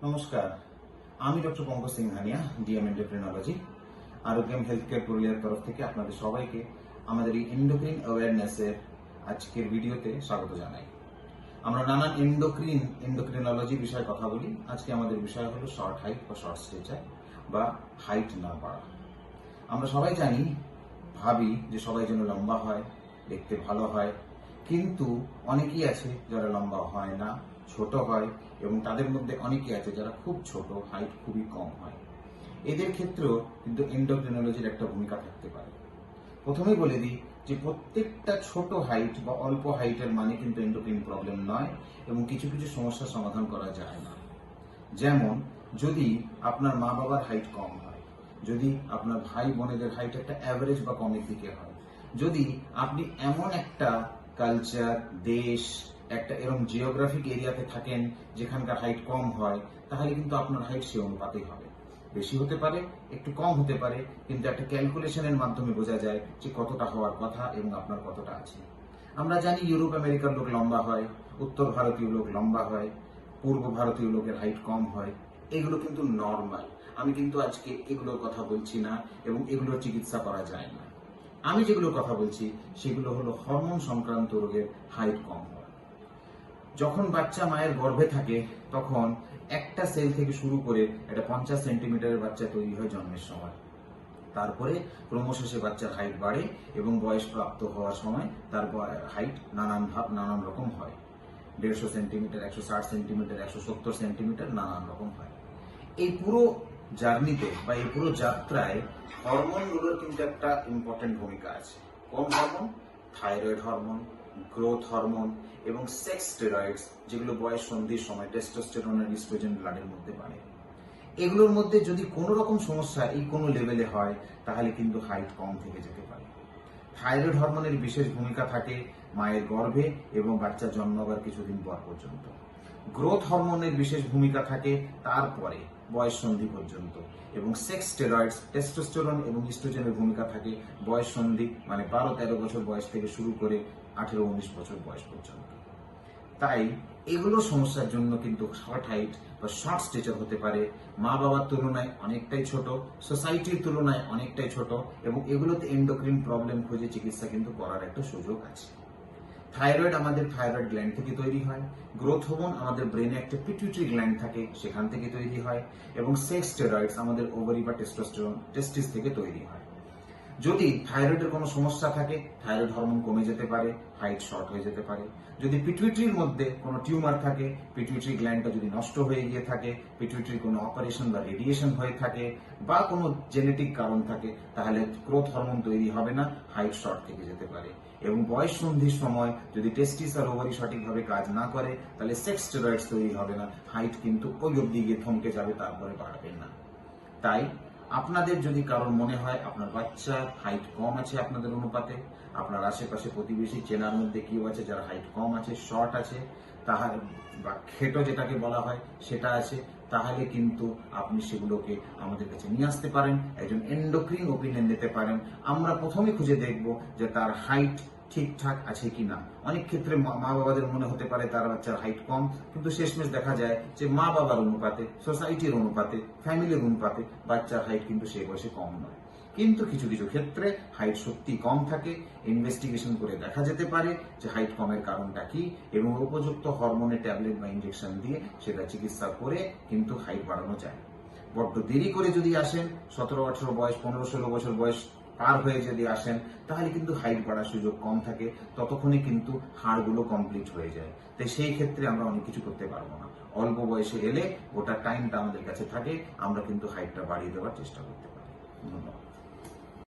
নমস্কার, আমি doctor Pankaj Singhania, DM endocrinology, Arogyam health care পুরুলিয়ার তরফ থেকে আপনাদের সবাইকে আমাদের এই এন্ডোক্রিন অ্যাওয়ারনেসের আজকের ভিডিওতে স্বাগত জানাই। আমরা নানান এন্ডোক্রিনোলজি বিষয়ে কথা বলি। আজকে আমাদের বিষয় হলো শর্ট হাইট বা শর্ট স্টেচার বা হাইট না বাড়া। আমরা সবাই জানি, ভাবি যে সবাই যেন লম্বা হয়, দেখতে ভালো হয়, কিন্তু অনেকেই আছে যারা লম্বা হয় না, ছোট হয়, এবং তাদের মধ্যে অনেকেই আছে যারা খুব ছোট, হাইট খুবই কম হয়। এদের ক্ষেত্রেও কিন্তু এন্ডোক্রিনোলজির একটা ভূমিকা থাকতে পারে। প্রথমেই বলে দিই যে প্রত্যেকটা ছোট হাইট বা অল্প হাইটের মানে কিন্তু এন্ডোক্রিন প্রবলেম নয়, এবং কিছু কিছু সমস্যার সমাধান করা যায় না। যেমন, যদি আপনার মা বাবার হাইট কম হয়, যদি আপনার ভাই বোনেদের হাইট একটা অ্যাভারেজ বা কমের দিকে হয়, যদি আপনি এমন একটা কালচার, দেশ, একটা এরকম জিওগ্রাফিক এরিয়াতে থাকেন যেখানকার হাইট কম হয়, তাহলে কিন্তু আপনার হাইট সে অনুপাতেই হবে। বেশি হতে পারে, একটু কম হতে পারে, কিন্তু একটা ক্যালকুলেশনের মাধ্যমে বোঝা যায় যে কতটা হওয়ার কথা এবং আপনার কতটা আছে। আমরা জানি ইউরোপ আমেরিকার লোক লম্বা হয়, উত্তর ভারতীয় লোক লম্বা হয়, পূর্ব ভারতীয় লোকের হাইট কম হয়। এগুলো কিন্তু নর্মাল। আমি কিন্তু আজকে এগুলোর কথা বলছি না, এবং এগুলোর চিকিৎসা করা যায় না। আমি যেগুলোর কথা বলছি সেগুলো হলো হরমোন সংক্রান্ত রোগের হাইট কম হওয়া। যখন বাচ্চা মায়ের গর্ভে থাকে, তখন একটা সেল থেকে শুরু করে একটা 50 সেন্টিমিটারের বাচ্চা তৈরি হয় জন্মের সময়। তারপরে ক্রমশ সে বাচ্চার হাইট বাড়ে, এবং বয়স প্রাপ্ত হওয়ার সময় তার হাইট নানান রকম হয়। 150 সেন্টিমিটার, 160 সেন্টিমিটার, 170 সেন্টিমিটার, নানান রকম হয়। এই পুরো জার্নিতে বা এই পুরো যাত্রায় হরমোনগুলোর কিন্তু একটা ইম্পর্টেন্ট ভূমিকা আছে। কোন hormone? Thyroid hormone, growth hormone এবং সেক্স স্টেরয়েডস, যেগুলো বয়স সন্ধির সময় টেস্টোস্টেরন আর ইস্ট্রোজেন ব্লাডের মধ্যে বাড়ে। এগুলোর মধ্যে যদি কোনো রকম সমস্যা এই কোনো লেভেলে হয়, তাহলে কিন্তু হাইট কম থেকে যেতে পারে। থাইরয়েড হরমোনের বিশেষ ভূমিকা থাকে মায়ের গর্ভে এবং বাচ্চা জন্মাবার কিছুদিন পর পর্যন্ত। গ্রোথ হরমোনের বিশেষ ভূমিকা থাকে তারপরে বয়স সন্ধি পর্যন্ত, এবং সেক্স স্টেরয়েডস, টেস্টোস্টেরন এবং ইস্ট্রোজেনের ভূমিকা থাকে বয়স সন্ধি মানে 12-13 বছর বয়স থেকে শুরু করে 18-19 বছর বয়স পর্যন্ত। তাই এগুলো সমস্যার জন্য কিন্তু শর্ট হাইট বা শর্ট স্টেচার হতে পারে মা বাবার তুলনায় অনেকটাই ছোট, সোসাইটির তুলনায় অনেকটাই ছোট, এবং এগুলোতে এন্ডোক্রিন প্রবলেম খুঁজে চিকিৎসা কিন্তু করার একটা সুযোগ আছে। থাইরয়েড আমাদের থাইরয়েড গ্ল্যান্ড থেকে তৈরি হয়, গ্রোথ হরমোন আমাদের ব্রেনে একটা পিটুইটারি গ্ল্যান্ড থাকে, সেখান থেকে তৈরি হয়, এবং সেক্স স্টেরয়েডস আমাদের ওভারি বা টেস্টোস্টেরন টেস্টিস থেকে তৈরি হয়। যদি থাইরয়েডের কোনো সমস্যা থাকে, থাইরয়েড হরমোন কমে যেতে পারে, হাইট শর্ট হয়ে যেতে পারে। যদি পিটুইটারির মধ্যে কোনো টিউমার থাকে, পিটুইটারি গ্ল্যান্ডটা যদি নষ্ট হয়ে গিয়ে থাকে, পিটুইটারি কোনো অপারেশন বা রেডিয়েশন হয়ে থাকে, বা কোনো জেনেটিক কারণ থাকে, তাহলে গ্রোথ হরমোন তৈরি হবে না, হাইট শর্ট থেকে যেতে পারে। এবং বয়স সন্ধির সময় যদি টেস্টিস আর ওভারি সঠিকভাবে কাজ না করে, তাহলে সেক্স স্টেরয়েডস তৈরি হবে না, হাইট কিন্তু ওই অবধি গিয়ে থমকে যাবে, তারপরে বাড়বে না। তাই আপনাদের যদি কারোর মনে হয় আপনার বাচ্চার হাইট কম আছে আপনাদের অনুপাতে, আপনার আশেপাশে প্রতিবেশী চেনার মধ্যে কেউ আছে যার হাইট কম আছে, শর্ট আছে, তাহলে বা খেটো যেটাকে বলা হয় সেটা আছে, তাহলে কিন্তু আপনি সেগুলোকে আমাদের কাছে নিয়ে আসতে পারেন, একজন এন্ডোক্রিন ওপিনিয়ন নিতে পারেন। আমরা প্রথমে খুঁজে দেখব যে তার হাইট ঠিকঠাক আছে কিনা। অনেক ক্ষেত্রে মা বাবাদের মনে হতে পারে তার বাচ্চার হাইট কম, কিন্তু শেষমেশ দেখা যায় যে মা বাবার অনুপাতে, সোসাইটির অনুপাতে, ফ্যামিলির অনুপাতে বাচ্চার হাইট কিন্তু সেই বয়সে কম নয়। কিন্তু কিছু কিছু ক্ষেত্রে হাইট সত্যি কম থাকে, ইনভেস্টিগেশন করে দেখা যেতে পারে যে হাইট কমের কারণটা কি, এবং উপযুক্ত হরমোনের ট্যাবলেট বা ইনজেকশন দিয়ে সেটা চিকিৎসা করে কিন্তু হাইট বাড়ানো যায়। বড্ড দেরি করে যদি আসেন, 17-18 বয়স, 15-16 বছর বয়স পার হয়ে যদি আসেন, তাহলে কিন্তু হাইট বাড়ার সুযোগ কম থাকে, ততক্ষণে কিন্তু হাড়গুলো কমপ্লিট হয়ে যায়। তাই সেই ক্ষেত্রে আমরা অনেক কিছু করতে পারবো না। অল্প বয়সে এলে গোটা টাইমটা আমাদের কাছে থাকে, আমরা কিন্তু হাইটটা বাড়িয়ে দেওয়ার চেষ্টা করতে পারি। ধন্যবাদ।